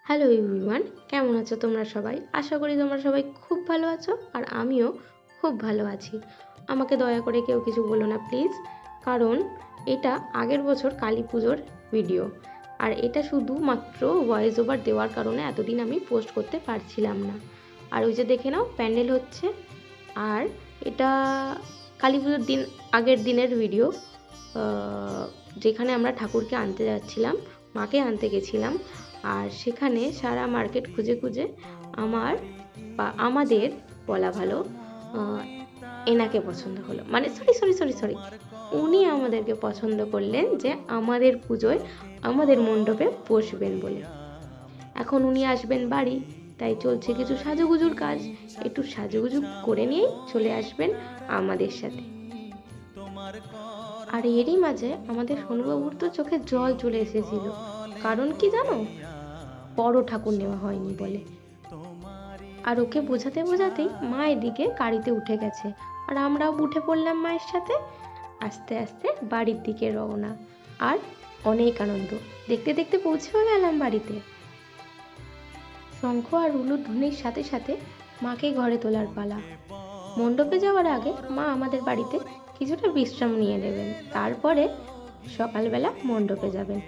Hello everyone, কেমন আছো তোমরা সবাই? আশা করি তোমরা সবাই খুব ভালো আছো আর আমিও খুব ভালো আছি। আমাকে দয়া করে কেউ কিছু বলো না প্লিজ, কারণ এটা আগের বছর কালী পুজোর ভিডিও আর এটা শুধুমাত্র ভয়েস ওভার দেওয়ার কারণে এতদিন আমি পোস্ট করতে পারছিলাম না। আর ওই যে দেখে নাও প্যান্ডেল হচ্ছে, আর এটা কালী পুজোর দিন আগের দিনের ভিডিও, যেখানে আমরা ঠাকুরকে আনতে যাচ্ছিলাম, মাকে আনতে গেছিলাম। আর সেখানে সারা মার্কেট খুঁজে খুঁজে আমাদের বলা ভালো, এনাকে পছন্দ হলো, মানে সরি সরি সরি সরি উনি আমাদেরকে পছন্দ করলেন যে আমাদের পুজোয় আমাদের মণ্ডপে বসবেন বলে। এখন উনি আসবেন বাড়ি, তাই চলছে কিছু সাজুগুজুর কাজ। একটু সাজুগুজু করে নিয়েই চলে আসবেন আমাদের সাথে। আর এরই মাঝে আমাদের সোনুবাবুর তো চোখে জল চলে এসেছিল, কারণ কি জানো, বড় ঠাকুর নেওয়া হয়নি বলে। আর ওকে বোঝাতে বোঝাতেই মা এদিকে গাড়িতে উঠে গেছে, আর আমরাও উঠে পড়লাম মায়ের সাথে। আস্তে আস্তে বাড়ির দিকে রওনা, আর অনেক আনন্দ। দেখতে দেখতে পৌঁছেও গেলাম বাড়িতে। শঙ্খ আর উলুর ধ্বনির সাথে সাথে মাকে ঘরে তোলার পালা। মণ্ডপে যাওয়ার আগে মা আমাদের বাড়িতে কিছুটা বিশ্রাম নিয়ে নেবেন, তারপরে সকালবেলা মণ্ডপে যাবেন।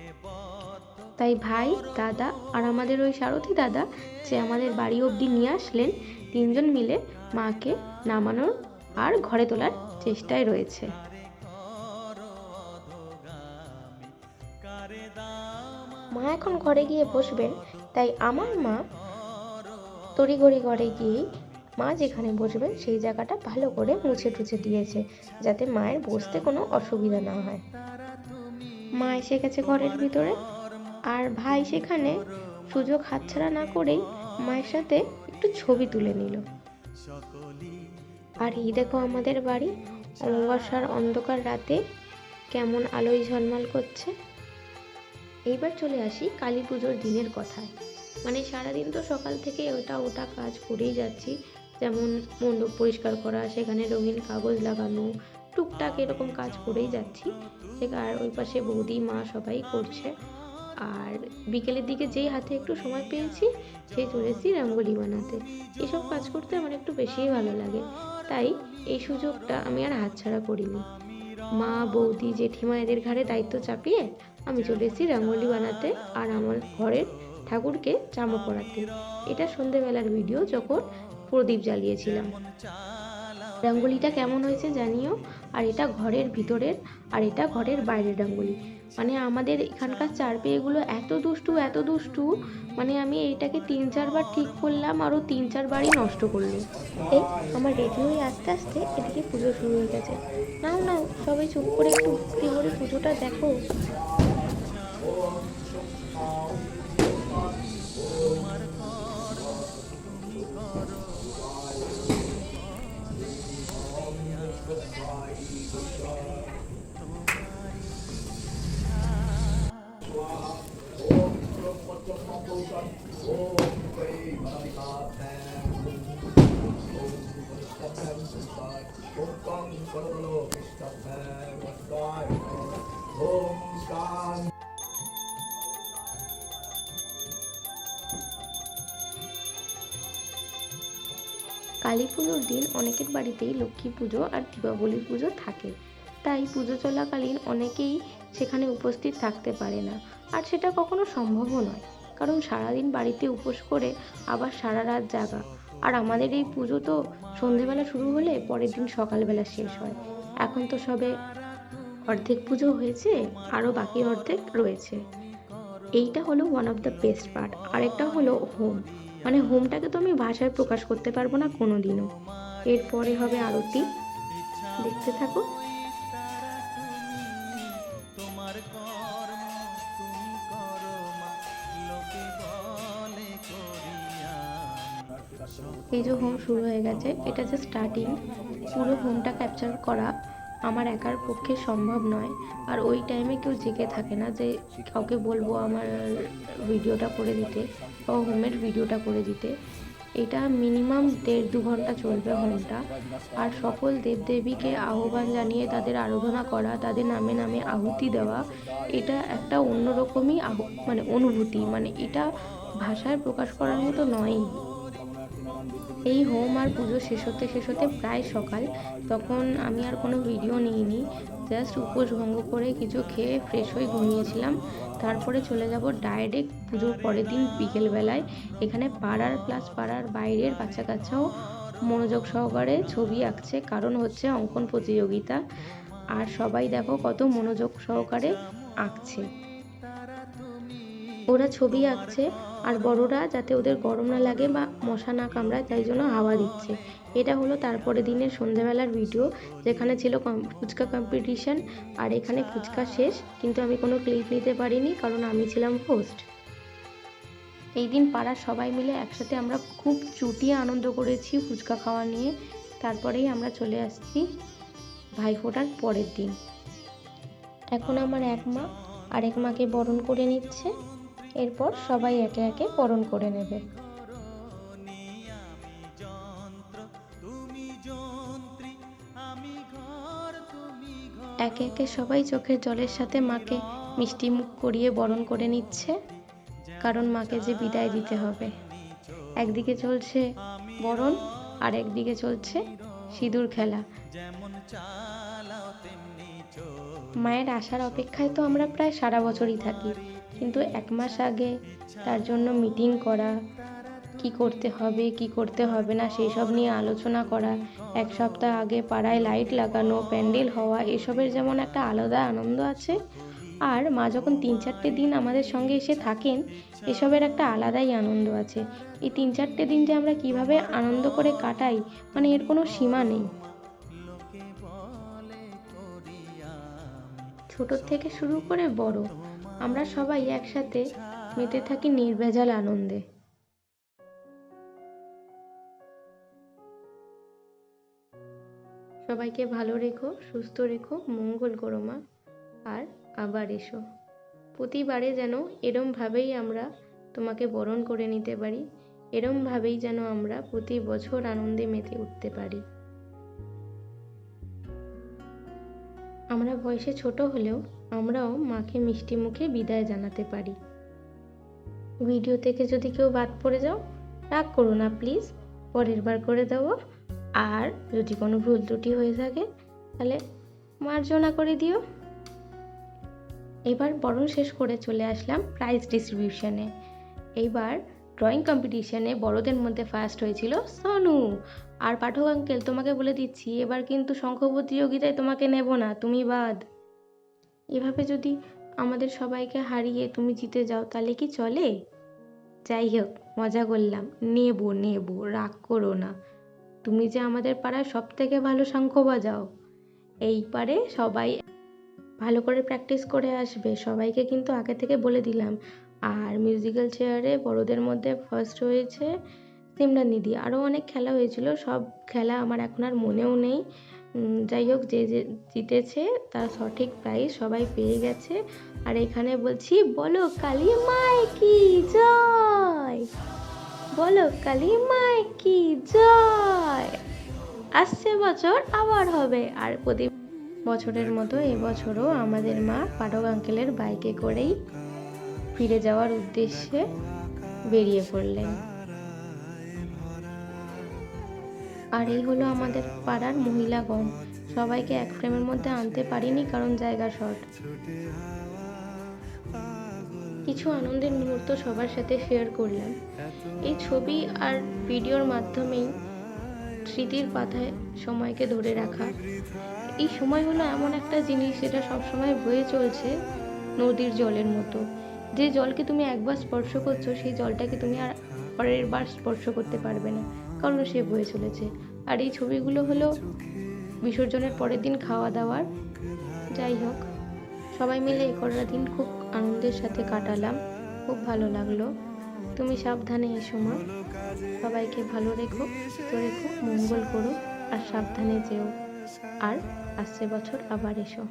তাই ভাই, দাদা আর আমাদের ওই সারথি দাদা যে আমাদের বাড়ি অবধি নিয়ে আসলেন, তিনজন মিলে মাকে নামানোর আর ঘরে তোলার চেষ্টায় রয়েছে। মা এখন ঘরে গিয়ে বসবেন, তাই আমার মা তড়িঘড়ি ঘরে গিয়েই মা যেখানে বসবেন সেই জায়গাটা ভালো করে মুছে টুছে দিয়েছে, যাতে মায়ের বসতে কোনো অসুবিধা না হয়। মা এসে গেছে ঘরের ভিতরে, আর ভাই সেখানে সুযোগ হাতছাড়া না করেই মায়ের সাথে একটু ছবি তুলে নিল। আর এই দেখো আমাদের বাড়ি অমাবস্যার অন্ধকার রাতে কেমন আলোয় ঝলমল করছে। এইবার চলে আসি কালী পুজোর দিনের কথায়। মানে সারাদিন তো সকাল থেকে ওটা কাজ করেই যাচ্ছি, যেমন মণ্ডপ পরিষ্কার করা, সেখানে রঙিন কাগজ লাগানো, টুকটাক এরকম কাজ করেই যাচ্ছি। আর ওই পাশে বৌদি মা সবাই করছে। আর বিকেলের দিকে যেই হাতে একটু সময় পেয়েছি, সেই চলে এসেছি রঙ্গোলি বানাতে। এসব কাজ করতে আমার একটু বেশিই ভালো লাগে, তাই এই সুযোগটা আমি আর হাতছাড়া করিনি। মা, বৌদি, জেঠিমা এদের ঘাড়ে দায়িত্ব চাপিয়ে আমি চলে এসেছি রঙ্গোলি বানাতে আর আমার ঘরের ঠাকুরকে জামা পরাতে। এটা সন্ধেবেলার ভিডিও, যখন প্রদীপ জ্বালিয়েছিলাম। রঙ্গোলিটা কেমন হয়েছে জানিও। আর এটা ঘরের ভিতরের, আর এটা ঘরের বাইরের রঙ্গোলি। মানে আমাদের এখানকার চারপেয়েগুলো এত দুষ্টু এত দুষ্টু, মানে আমি এইটাকে 3-4 বার ঠিক করলাম, আরও 3-4 বারই নষ্ট করলো। এই আমার রেডি হয়ে আস্তে আস্তে এদিকে পুজো শুরু হয়ে গেছে। নাও নাও সবাই চুপ করে একটু ভক্তি করে পুজোটা দেখো। কালী পুজোর দিন অনেকের বাড়িতেই লক্ষ্মী পুজো আর দীপাবলির পুজো থাকে, তাই পুজো চলাকালীন অনেকেই সেখানে উপস্থিত থাকতে পারে না। আর সেটা কখনো সম্ভবও নয়, কারণ সারাদিন বাড়িতে উপোস করে আবার সারা রাত জাগা। আর আমাদের এই পুজো তো সন্ধেবেলা শুরু হলে পরের দিন সকালবেলা শেষ হয়। এখন তো সবে অর্ধেক পুজো হয়েছে, আরও বাকি অর্ধেক রয়েছে। এইটা হলো one of the best part. আরেকটা হলো হোম। মানে হোমটাকে তো আমি ভাষায় প্রকাশ করতে পারবো না কোনো দিনও। এরপরে হবে আরতি, দেখতে থাকো। এই যে হোম শুরু হয়ে গেছে, এটা যে স্টার্টিং, পুরো হোমটা ক্যাপচার করা আমার একার পক্ষে সম্ভব নয়। আর ওই টাইমে কেউ জেগে থাকে না যে কাউকে বলবো আমার ভিডিওটা করে দিতে বা হোমের ভিডিওটা করে দিতে। এটা মিনিমাম 1.5-2 ঘন্টা চলবে হোমটা। আর সকল দেবদেবীকে আহ্বান জানিয়ে তাদের আরাধনা করা, তাদের নামে নামে আহুতি দেওয়া, এটা একটা অন্যরকমই মানে অনুভূতি। মানে এটা ভাষায় প্রকাশ করার মতো নয়ই। এই হোম আর পুজো শেষ হতে প্রায় সকাল। তখন আমি আর কোনো ভিডিও নিইনি, জাস্ট উপোস ভঙ্গ করে কিছু খেয়ে ফ্রেশ হয়ে ঘুমিয়েছিলাম। তারপরে চলে যাব ডাইরেক্ট পুজোর পরের দিন বিকেলবেলায়। এখানে পাড়ার প্লাস পাড়ার বাইরের বাচ্চা কাচ্চাও মনোযোগ সহকারে ছবি আঁকছে, কারণ হচ্ছে অঙ্কন প্রতিযোগিতা। আর সবাই দেখো কত মনোযোগ সহকারে আঁকছে। ওরা ছবি আঁকছে আর বড়রা যাতে ওদের গরম না লাগে বা মশা না কামড়ায় তাই জন্য হাওয়া দিচ্ছে। এটা হলো তারপরে দিনের সন্ধ্যাবেলার ভিডিও, যেখানে ছিল ফুচকা কম্পিটিশন। আর এখানে ফুচকা শেষ, কিন্তু আমি কোনো ক্লিপ নিতে পারিনি কারণ আমি ছিলাম হোস্ট। এই দিন পাড়ার সবাই মিলে একসাথে আমরা খুব চুটিয়ে আনন্দ করেছি ফুচকা খাওয়া নিয়ে। তারপরেই আমরা চলে আসছি ভাইফোঁটার পরের দিন। এখন আমার এক মা আরেক মাকে বরণ করে নিচ্ছে, এরপর সবাই একে একে বরণ করে নেবে। একে একে সবাই চোখের জলের সাথে মাকে মিষ্টি মুখ করিয়ে বরণ করে নিচ্ছে, কারণ মাকে যে বিদায় দিতে হবে। একদিকে চলছে বরণ আর একদিকে চলছে সিঁদুর খেলা। মায়ের আসার অপেক্ষায় তো আমরা প্রায় সারা বছরই থাকি, কিন্তু এক মাস আগে তার জন্য মিটিং করা, কি করতে হবে কি করতে হবে না সেই সব নিয়ে আলোচনা করা, এক সপ্তাহ আগে পাড়ায় লাইট লাগানো, প্যান্ডেল হওয়া, এসবের যেমন একটা আলাদা আনন্দ আছে, আর মা যখন 3-4টে দিন আমাদের সঙ্গে এসে থাকেন, এসবের একটা আলাদাই আনন্দ আছে। এই 3-4টে দিন যে আমরা কিভাবে আনন্দ করে কাটাই, মানে এর কোনো সীমা নেই। ছোট থেকে শুরু করে বড়, আমরা সবাই একসাথে মেতে থাকি নির্ভেজাল আনন্দে। সবাইকে ভালো রেখো, সুস্থ রেখো, মঙ্গল করো মা, আর আবার এসো। প্রতিবারে যেন এরমভাবেই আমরা তোমাকে বরণ করে নিতে পারি, এরমভাবেই যেন আমরা প্রতি বছর আনন্দে মেতে উঠতে পারি। আমরা বয়সে ছোট হলেও আমরাও মাকে মিষ্টি মুখে বিদায় জানাতে পারি। ভিডিও থেকে যদি কেউ বাদ পড়ে যাও, রাগ করো না প্লিজ, পরের বার করে দেবো। আর যদি কোনো ভুল ত্রুটি হয়ে থাকে তাহলে মার্জনা করে দিও। এবার বরণ শেষ করে চলে আসলাম প্রাইজ ডিস্ট্রিবিউশনে। এইবার ড্রয়িং কম্পিটিশনে বড়দের মধ্যে ফার্স্ট হয়েছিল সোনু। আর পাঠক আঙ্কেল, তোমাকে বলে দিচ্ছি, এবার কিন্তু শঙ্খ প্রতিযোগিতায় তোমাকে নেব না, তুমি বাদ। এভাবে যদি আমাদের সবাইকে হারিয়ে তুমি জিতে যাও তাহলে কি চলে? যাই হোক, মজা করলাম, নেব, রাগ করো না। তুমি যে আমাদের পাড়ায় সব থেকে ভালো শঙ্খ বাজাও। এইবারে সবাই ভালো করে প্র্যাকটিস করে আসবে, সবাইকে কিন্তু আগে থেকে বলে দিলাম। আর মিউজিক্যাল চেয়ারে বড়দের মধ্যে ফার্স্ট হয়েছে সিমরান দিদি। আরও অনেক খেলা হয়েছিল, সব খেলা আমার এখন আর মনেও নেই। যাই হোক, যে যে জিতেছে তার সঠিক প্রাইজ সবাই পেয়ে গেছে। আর এখানে বলছি, বলো কালী মায় কি জয়, বলো কালী মায় কি জয়। আসছে বছর আবার হবে। আর প্রতি বছরের মতো এবছরও আমাদের মা পাঠক আঙ্কেলের বাইকে করেই ফিরে যাওয়ার উদ্দেশ্যে বেরিয়ে পড়লেন। আর এই হলো আমাদের পাড়ার মহিলাগণ। সবাইকে এক ফ্রেমের মধ্যে আনতে পারিনি কারণ জায়গা শর্ট। কিছু আনন্দের মুহূর্ত সবার সাথে শেয়ার করলাম। এই ছবি আর ভিডিওর মাধ্যমেই স্মৃতির পাতায় সময়কে ধরে রাখা। এই সময় হলো এমন একটা জিনিস যেটা সবসময় বয়ে চলছে নদীর জলের মতো। যে জলকে তুমি একবার স্পর্শ করছো, সেই জলটাকে তুমি আর পরের বার স্পর্শ করতে পারবে না, কারণ সে বয়ে চলেছে। আর এই ছবিগুলো হলো বিসর্জনের পরের দিন খাওয়া দাওয়ার। যাই হোক, সবাই মিলে এই কটা দিন খুব আনন্দের সাথে কাটালাম, খুব ভালো লাগলো। তুমি সাবধানে এসো মা, সবাইকে ভালো রেখো, সুস্থ রেখো, মঙ্গল করো, আর সাবধানে যেও। আর আসছে বছর আবার এসো।